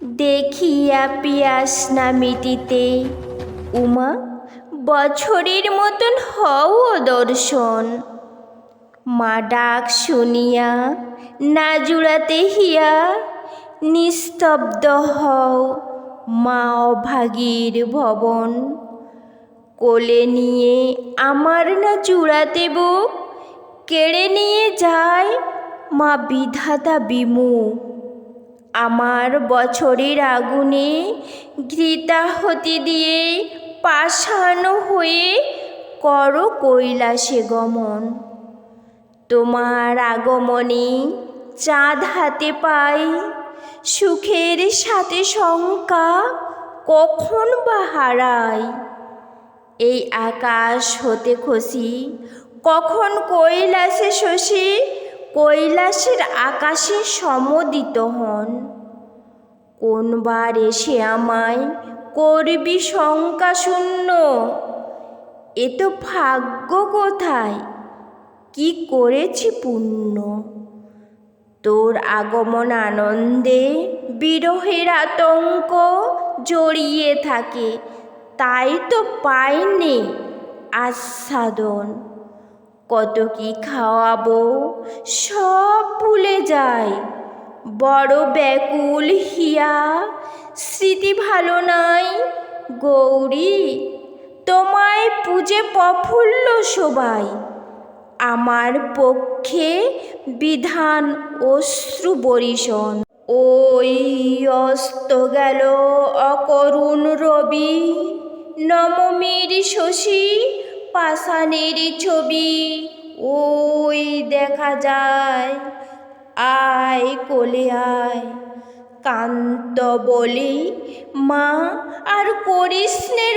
দেখিয়া পিয়াস না মিটিতে উমা বছরের মতন হও দর্শন। মা ডাক শুনিয়া না জুড়াতে হিয়া নিস্তব্ধ হও মা অভাগীর ভবন। কোলে নিয়ে আমার না জুড়াতে বুক কেড়ে নিয়ে যায় মা বিধাতা বিমুখ। আমার বছরের আগুনে ঘৃতাহতি দিয়ে পাষাণ হয়ে করো কৈলাসে গমন। তোমার আগমনে চাঁদ হাতে পাই সুখের সাথে শঙ্কা কখন বা হারাই। এই আকাশ হতে খসি কখন কৈলাসে শশী কৈলাসের আকাশে সমদিত হন। কোনবার এসে আমায় করবি শঙ্কা শূন্য, এ তো ভাগ্য কোথায় কি করেছি পুণ্য। তোর আগমন আনন্দে বিরহের আতঙ্ক জড়িয়ে থাকে, তাই তো পাইনি আস্বাদন। কত কি খাওয়াবো সব ভুলে যাই, বড় ব্যাকুল হিয়া স্মৃতি ভালো নাই। গৌরী তোমায় পূজে প্রফুল্ল সবাই, আমার পক্ষে বিধান অশ্রু বরিশন। ওই অস্ত গেল অকরুণ রবি, নবমীর শশী পাষাণের ছবি ওই দেখা যায়। আয় কোলে আয় কান্ত বলে মা আর করিস নে